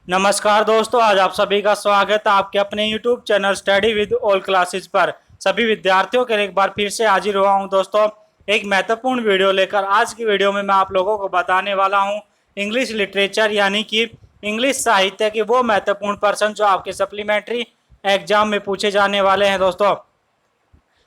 नमस्कार दोस्तों, आज आप सभी का स्वागत है आपके अपने YouTube channel study with all classes पर। सभी विद्यार्थियों के लिए एक बार फिर से हाजिर हुआ हूं दोस्तों, एक महत्वपूर्ण वीडियो लेकर। आज की वीडियो में मैं आप लोगों को बताने वाला हूं इंग्लिश लिटरेचर यानी कि इंग्लिश साहित्य के वो महत्वपूर्ण प्रश्न जो आपके सप्लीमेंट्री एग्जाम में पूछे जाने वाले हैं। दोस्तों,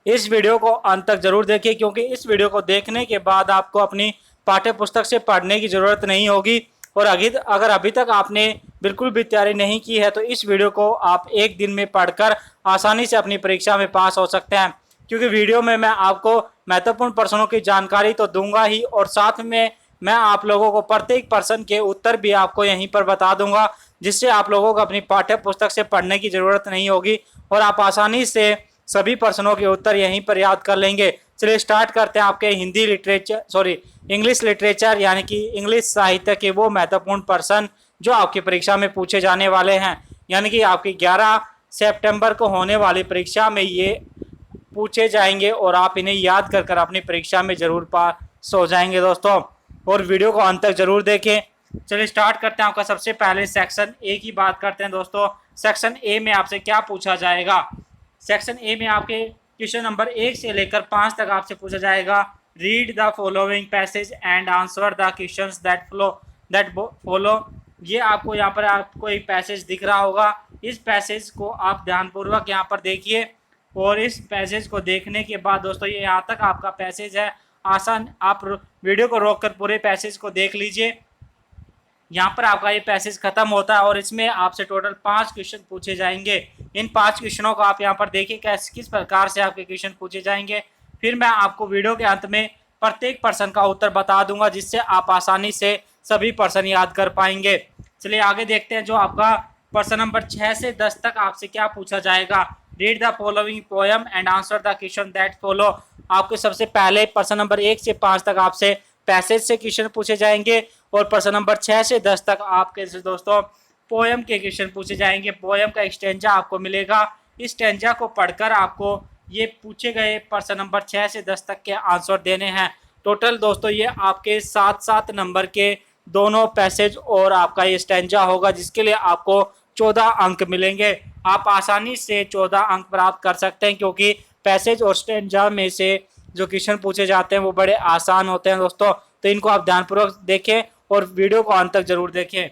इस वीडियो को अंत तक जरूर देखिए, क्योंकि इस वीडियो को देखने के बाद आपको अपनी पाठ्य पुस्तक से पढ़ने की ज़रूरत नहीं होगी। और अगर अभी तक आपने बिल्कुल भी तैयारी नहीं की है तो इस वीडियो को आप एक दिन में पढ़कर आसानी से अपनी परीक्षा में पास हो सकते हैं, क्योंकि वीडियो में मैं आपको महत्वपूर्ण प्रश्नों की जानकारी तो दूंगा ही, और साथ में मैं आप लोगों को प्रत्येक प्रश्न के उत्तर भी आपको यहीं पर बता दूंगा, जिससे आप लोगों को अपनी पाठ्य पुस्तक से पढ़ने की ज़रूरत नहीं होगी और आप आसानी से सभी प्रश्नों के उत्तर यहीं पर याद कर लेंगे। चलिए स्टार्ट करते हैं आपके इंग्लिश लिटरेचर यानी कि इंग्लिश साहित्य के वो महत्वपूर्ण प्रश्न जो आपकी परीक्षा में पूछे जाने वाले हैं, यानी कि आपकी 11 सितंबर को होने वाली परीक्षा में ये पूछे जाएंगे और आप इन्हें याद कर अपनी परीक्षा में जरूर पास हो जाएंगे दोस्तों। और वीडियो को अंत तक जरूर देखें। चलिए स्टार्ट करते हैं। आपका सबसे पहले सेक्शन ए की बात करते हैं दोस्तों। सेक्शन ए में आपसे क्या पूछा जाएगा? सेक्शन ए में आपके क्वेश्चन नंबर 1 से लेकर 5 तक आपसे पूछा जाएगा। Read the following passage and answer the questions that follow. ये आपको यहाँ पर आपको एक पैसेज दिख रहा होगा। इस पैसेज को आप ध्यानपूर्वक यहाँ पर देखिए, और इस पैसेज को देखने के बाद दोस्तों, ये यहाँ तक आपका पैसेज है। आसान, आप वीडियो को रोककर पूरे पैसेज को देख लीजिए। यहाँ पर आपका ये पैसेज खत्म होता है और इसमें आपसे टोटल 5 क्वेश्चन पूछे जाएंगे। इन 5 क्वेश्चनों को आप यहाँ पर देखिए किस प्रकार से आपके क्वेश्चन पूछे जाएंगे। फिर मैं आपको वीडियो के अंत में प्रत्येक प्रश्न का उत्तर बता दूंगा, जिससे आप आसानी से सभी प्रश्न याद कर पाएंगे। चलिए आगे देखते हैं। जो आपका प्रश्न नंबर 6 से 10 तक आपसे क्या पूछा जाएगा? Read the following poem and answer the question that follow. आपके सबसे पहले प्रश्न नंबर 1 से 5 तक आपसे पैसेज से क्वेश्चन पूछे जाएंगे, और प्रश्न नंबर 6 से 10 तक आपके दोस्तों पोएम के क्वेश्चन पूछे जाएंगे। पोएम का स्टेंजा आपको मिलेगा। इस स्टेंजा को पढ़कर आपको ये पूछे गए प्रश्न नंबर 6 से 10 तक के आंसर देने हैं। टोटल दोस्तों ये आपके 7-7 नंबर के दोनों पैसेज और आपका ये स्टेंजा होगा, जिसके लिए आपको 14 अंक मिलेंगे। आप आसानी से 14 अंक प्राप्त कर सकते हैं, क्योंकि पैसेज और स्टेंजा में से जो क्वेश्चन पूछे जाते हैं वो बड़े आसान होते हैं दोस्तों। तो इनको आप ध्यानपूर्वक देखें और वीडियो को अंत तक जरूर देखें।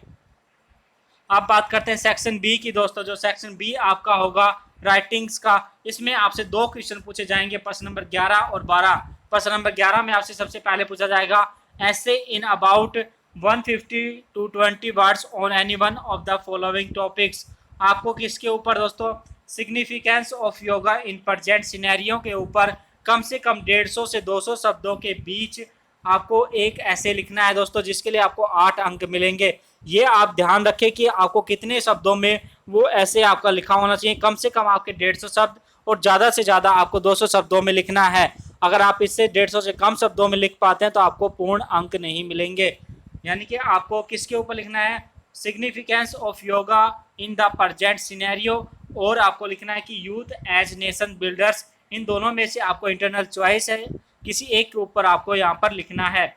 आप बात करते हैं सेक्शन बी की दोस्तों। जो सेक्शन बी आपका होगा राइटिंग्स का, इसमें आपसे 2 क्वेश्चन पूछे जाएंगे, प्रश्न नंबर 11 और 12। प्रश्न नंबर 11 में आपसे सबसे पहले पूछा जाएगा ऐसे इन about 150 to 20 words on any one of the following topics. आपको किसके ऊपर दोस्तों? Significance of yoga in present scenario के ऊपर कम से कम 150 से 200 शब्दों के बीच आपको एक ऐसे लिखना है दोस्तों, जिसके लिए आपको 8 अंक मिलेंगे। ये आप ध्यान रखें कि आपको कितने शब्दों में वो ऐसे आपका लिखा होना चाहिए। कम से कम आपके 150 शब्द और ज़्यादा से ज़्यादा आपको 200 शब्दों में लिखना है। अगर आप इससे 150 से कम शब्दों में लिख पाते हैं तो आपको पूर्ण अंक नहीं मिलेंगे। यानी कि आपको किसके ऊपर लिखना है? Significance of yoga in the present scenario, और आपको लिखना है कि यूथ एज नेशन बिल्डर्स। इन दोनों में से आपको इंटरनल चॉइस है, किसी एक के ऊपर आपको यहाँ पर लिखना है।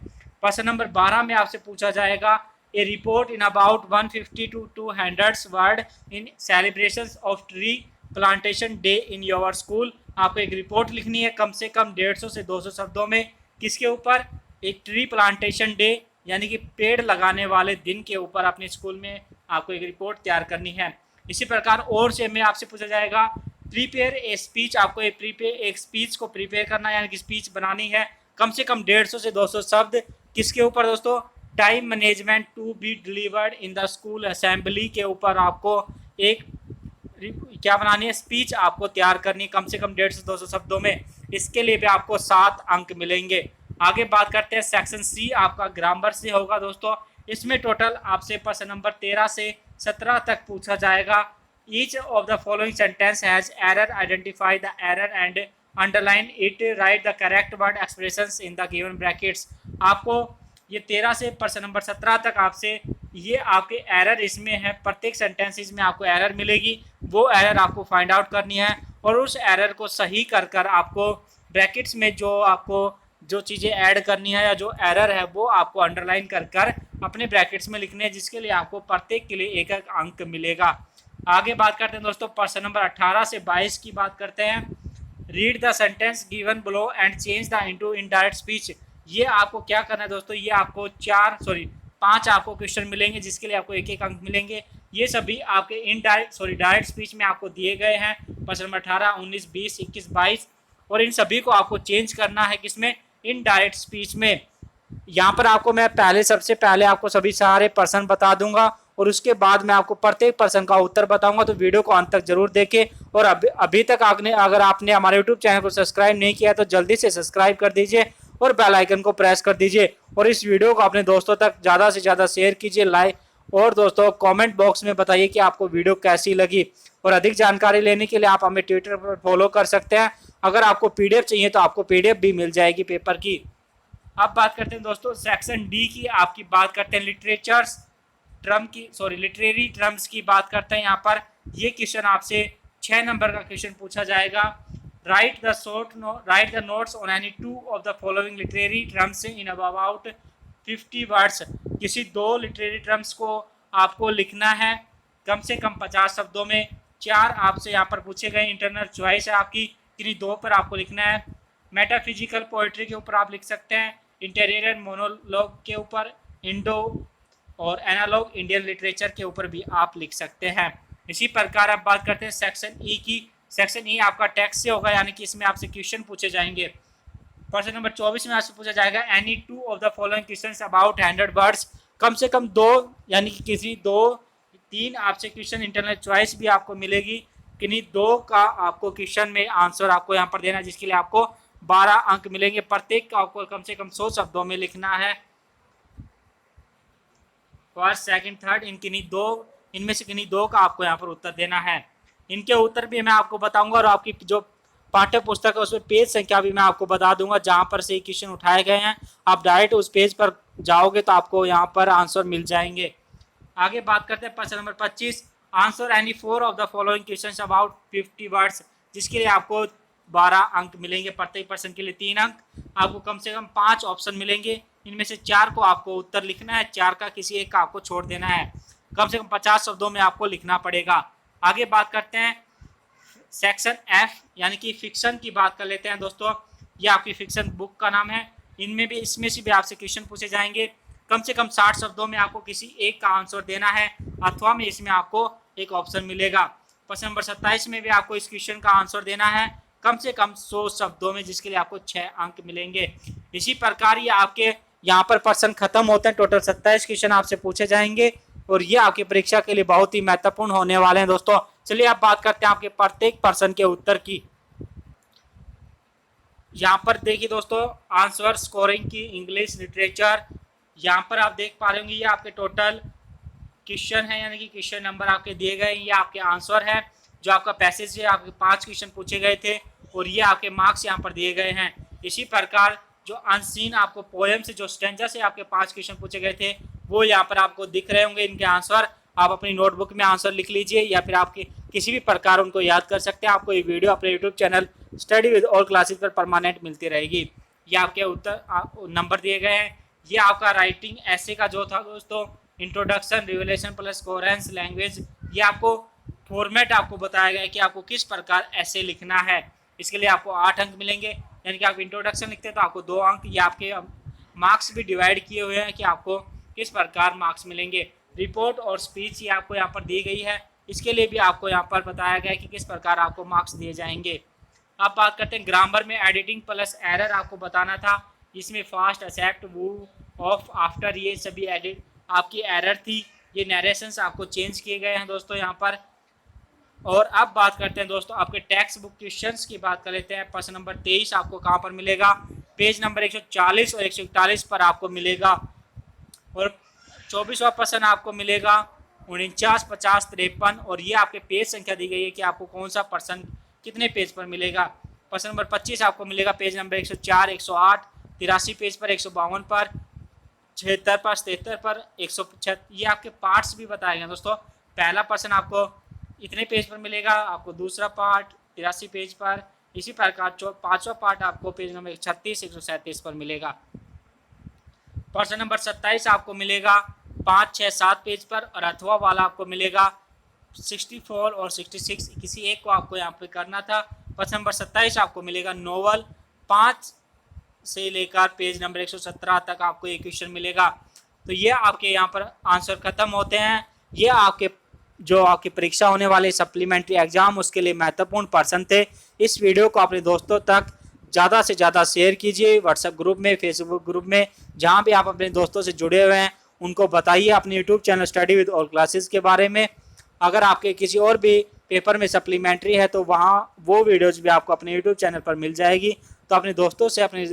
प्रश्न नंबर 12 में आपसे पूछा जाएगा a report in about 150 to 200 word in celebrations of tree plantation day in your school. आपको एक रिपोर्ट लिखनी है कम से कम 150 से 200 शब्दों में। किसके ऊपर? एक ट्री प्लांटेशन डे यानी कि पेड़ लगाने वाले दिन के ऊपर अपने स्कूल में आपको एक रिपोर्ट तैयार करनी है। इसी प्रकार और से में आपसे पूछा जाएगा प्रीपेयर ए स्पीच। आपको एक स्पीच को प्रिपेयर करना है, यानी कि स्पीच बनानी है। कम से कम 150 से 200 शब्द। किसके ऊपर दोस्तों? Time management to be delivered in the school assembly के ऊपर आपको एक क्या बनानी है? स्पीच आपको तैयार करनी है, कम से कम 150 से 200 शब्दों में। इसके लिए भी आपको 7 अंक मिलेंगे। आगे बात करते हैं सेक्शन सी आपका ग्रामर से होगा दोस्तों। इसमें टोटल आपसे प्रश्न नंबर 13 से 17 तक पूछा जाएगा। Each of the following sentence has error, identify the error and underline it, right the correct word expressions in the given brackets. आपको ये 13 से प्रश्न नंबर 17 तक आपसे ये आपके एरर इसमें है, प्रत्येक सेंटेंसेस में आपको एरर मिलेगी। वो एरर आपको फाइंड आउट करनी है, और उस एरर को सही कर आपको ब्रैकेट्स में जो आपको जो चीज़ें ऐड करनी है या जो एरर है वो आपको अंडरलाइन कर अपने ब्रैकेट्स में लिखने हैं, जिसके लिए आपको प्रत्येक के लिए एक एक अंक मिलेगा। आगे बात करते हैं दोस्तों प्रश्न नंबर 18 से 22 की बात करते हैं। Read the sentence given below and change the into indirect speech. ये आपको क्या करना है दोस्तों, ये आपको 5 आपको क्वेश्चन मिलेंगे, जिसके लिए आपको एक एक अंक मिलेंगे। ये सभी आपके डायरेक्ट स्पीच में आपको दिए गए हैं। प्रश्न नंबर 18, 19, 20, 21, 22, और इन सभी को आपको चेंज करना है किसमें, इनडायरेक्ट स्पीच में। यहाँ पर आपको मैं सबसे पहले आपको सभी सारे प्रश्न बता दूंगा, और उसके बाद मैं आपको प्रत्येक प्रश्न का उत्तर बताऊंगा। तो वीडियो को अंत तक जरूर देखें, और अभी तक अगर आपने हमारे यूट्यूब चैनल को सब्सक्राइब नहीं किया तो जल्दी से सब्सक्राइब कर दीजिए और बेल आइकन को प्रेस कर दीजिए, और इस वीडियो को अपने दोस्तों तक ज़्यादा से ज़्यादा शेयर कीजिए, लाइक, और दोस्तों कमेंट बॉक्स में बताइए कि आपको वीडियो कैसी लगी। और अधिक जानकारी लेने के लिए आप हमें ट्विटर पर फॉलो कर सकते हैं। अगर आपको पीडीएफ चाहिए तो आपको पीडीएफ भी मिल जाएगी पेपर की। अब बात करते हैं दोस्तों सेक्शन डी की, आपकी बात करते हैं लिटरेरी टर्म्स की बात करते हैं। यहाँ पर ये क्वेश्चन आपसे 6 नंबर का क्वेश्चन पूछा जाएगा। Right the notes on any 2 of the following literary terms in about 50 words. किसी 2 लिटरेरी टर्म्स को आपको लिखना है कम से कम 50 शब्दों में। 4 आपसे यहाँ पर पूछे गए, इंटरनल चॉइस है आपकी, किन्हीं 2 पर आपको लिखना है। मेटाफिजिकल पोइट्री के ऊपर आप लिख सकते हैं, इंटीरियर मोनोलॉग के ऊपर, इंडो और एनालॉग इंडियन लिटरेचर के ऊपर भी आप लिख सकते हैं। इसी प्रकार आप बात करते हैं सेक्शन ई की। सेक्शन ई आपका टेक्स्ट से होगा, यानी कि इसमें आपसे क्वेश्चन पूछे जाएंगे। प्रश्न नंबर 24 में आपसे पूछा जाएगा any 2 of the following questions about 100 words. कम से कम 2, यानी कि किसी 3 आपसे क्वेश्चन इंटरनल चॉइस भी आपको मिलेगी, किन्हीं 2 का आपको क्वेश्चन में आंसर आपको यहाँ पर देना है, जिसके लिए आपको 12 अंक मिलेंगे। प्रत्येक का आपको कम से कम 100 शब्दों में लिखना है। फर्स्ट, सेकंड, थर्ड, इनमें से किन्हीं 2 का आपको यहाँ पर उत्तर देना है। इनके उत्तर भी मैं आपको बताऊंगा, और आपकी जो पाठ्य पुस्तक है उसमें पेज संख्या भी मैं आपको बता दूंगा, जहाँ पर से क्वेश्चन उठाए गए हैं। आप डायरेक्ट उस पेज पर जाओगे तो आपको यहाँ पर आंसर मिल जाएंगे। आगे बात करते हैं प्रश्न number 25, answer any 4 of the following question about 50 words, जिसके लिए आपको 12 अंक मिलेंगे। प्रत्येक प्रश्न के लिए 3 अंक। आपको कम से कम 5 ऑप्शन मिलेंगे, इनमें से 4 को आपको उत्तर लिखना है, 4 का किसी एक का आपको छोड़ देना है। कम से कम 50 शब्दों में आपको लिखना पड़ेगा। आगे बात करते हैं सेक्शन एफ, यानी कि फिक्शन की बात कर लेते हैं दोस्तों। ये आपकी फिक्शन बुक का नाम है। इसमें से भी आपसे क्वेश्चन पूछे जाएंगे। कम से कम 60 शब्दों में आपको किसी एक का आंसर देना है, अथवा में इसमें आपको एक ऑप्शन मिलेगा। प्रश्न नंबर 27 में भी आपको इस क्वेश्चन का आंसर देना है, कम से कम 100 शब्दों में, जिसके लिए आपको 6 अंक मिलेंगे। इसी प्रकार ये आपके यहाँ पर प्रश्न खत्म होते हैं। टोटल 27 क्वेश्चन आपसे पूछे जाएंगे, और ये आपकी परीक्षा के लिए बहुत ही महत्वपूर्ण होने वाले हैं दोस्तों। चलिए आप बात करते हैं आपके प्रत्येक प्रश्न के उत्तर की। यहाँ पर देखिए दोस्तों, आंसर स्कोरिंग की इंग्लिश लिटरेचर, यहाँ पर आप देख पा रहे होंगे, ये आपके टोटल क्वेश्चन है, यानी कि क्वेश्चन नंबर आपके दिए गए, ये आपके आंसर है। जो आपका पैसेज है, आपके 5 क्वेश्चन पूछे गए थे, और ये आपके मार्क्स यहाँ पर दिए गए हैं। इसी प्रकार जो अनसीन आपको पोएम से, जो स्टैंजा से आपके 5 क्वेश्चन पूछे गए थे, वो यहाँ पर आपको दिख रहे होंगे। इनके आंसर आप अपनी नोटबुक में आंसर लिख लीजिए, या फिर आपके किसी भी प्रकार उनको याद कर सकते हैं। आपको ये वीडियो अपने YouTube channel study with all classes पर परमानेंट मिलती रहेगी। ये आपके उत्तर नंबर दिए गए हैं। ये आपका राइटिंग ऐसे का जो था दोस्तों, introduction, revelation plus coherence language, ये आपको फॉर्मेट आपको बताया गया है कि आपको किस प्रकार ऐसे लिखना है। इसके लिए आपको 8 अंक मिलेंगे, यानी कि आप इंट्रोडक्शन लिखते हैं तो आपको 2 अंक। ये आपके मार्क्स भी डिवाइड किए हुए हैं कि आपको किस प्रकार मार्क्स मिलेंगे। रिपोर्ट और स्पीच ये आपको यहाँ पर दी गई है, इसके लिए भी आपको यहाँ पर बताया गया है कि किस प्रकार आपको मार्क्स दिए जाएंगे। अब बात करते हैं ग्रामर में, एडिटिंग प्लस एरर आपको बताना था। इसमें फास्ट, एक्सेप्ट, वो, ऑफ, आफ्टर, ये सभी एडिट आपकी एरर थी। ये नरेशंस आपको चेंज किए गए हैं दोस्तों यहाँ पर। और अब बात करते हैं दोस्तों आपके टेक्स्ट बुक क्वेश्चंस की बात कर लेते हैं। प्रश्न नंबर 23 आपको कहाँ पर मिलेगा, पेज नंबर 140 और 141 पर आपको मिलेगा। और 24वां प्रश्न आपको मिलेगा 49, 50, 53, और ये आपके पेज संख्या दी गई है कि आपको कौन सा प्रश्न कितने पेज पर मिलेगा। प्रश्न नंबर 25 आपको मिलेगा पेज नंबर 104, 108, 83 पेज पर, 152 पर, 76 पर, 77 पर, 175। ये आपके पार्ट्स भी बताए गए दोस्तों। पहला प्रश्न आपको इतने पेज पर मिलेगा, आपको दूसरा पार्ट 83 पेज पर, इसी प्रकार 5वां पार्ट आपको पेज नंबर 36, 137 पर मिलेगा। क्वेश्चन नंबर 27 आपको मिलेगा 5, 6, 7 पेज पर, और अथवा वाला आपको मिलेगा 64 और 66, किसी एक को आपको यहाँ पे करना था। क्वेश्चन नंबर 27 आपको मिलेगा नोवेल 5 से लेकर पेज नंबर 117 तक आपको ये क्वेश्चन मिलेगा। तो ये आपके यहाँ पर आंसर खत्म होते हैं। ये आपके जो आपकी परीक्षा होने वाले सप्लीमेंट्री एग्जाम उसके लिए महत्वपूर्ण पर्सन थे। इस वीडियो को अपने दोस्तों तक ज़्यादा से ज़्यादा शेयर कीजिए, व्हाट्सएप ग्रुप में, फेसबुक ग्रुप में, जहाँ भी आप अपने दोस्तों से जुड़े हुए हैं उनको बताइए अपने YouTube channel study with all classes के बारे में। अगर आपके किसी और भी पेपर में सप्लीमेंट्री है तो वहाँ वो वीडियोज़ भी आपको अपने यूट्यूब चैनल पर मिल जाएगी। तो अपने दोस्तों से, अपने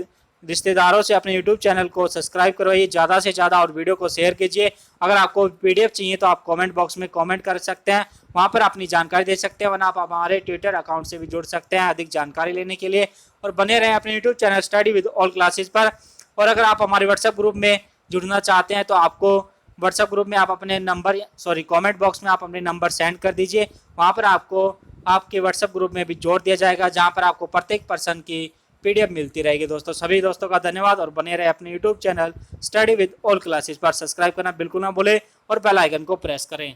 रिश्तेदारों से अपने यूट्यूब चैनल को सब्सक्राइब करवाइए ज़्यादा से ज़्यादा, और वीडियो को शेयर कीजिए। अगर आपको पीडीएफ चाहिए तो आप कमेंट बॉक्स में कमेंट कर सकते हैं, वहाँ पर अपनी जानकारी दे सकते हैं, वरना आप हमारे ट्विटर अकाउंट से भी जुड़ सकते हैं अधिक जानकारी लेने के लिए। और बने रहें अपने YouTube channel study with all classes पर। और अगर आप हमारे व्हाट्सएप ग्रुप में जुड़ना चाहते हैं तो आपको व्हाट्सएप ग्रुप में आप अपने नंबर कमेंट बॉक्स में आप अपने नंबर सेंड कर दीजिए, वहाँ पर आपको आपके व्हाट्सएप ग्रुप में भी जोड़ दिया जाएगा, जहाँ पर आपको प्रत्येक पर्सन की पीडीएफ मिलती रहेगी। दोस्तों सभी दोस्तों का धन्यवाद, और बने रहे अपने YouTube channel study with all classes पर। सब्सक्राइब करना बिल्कुल ना भूलें और बेल आइकन को प्रेस करें।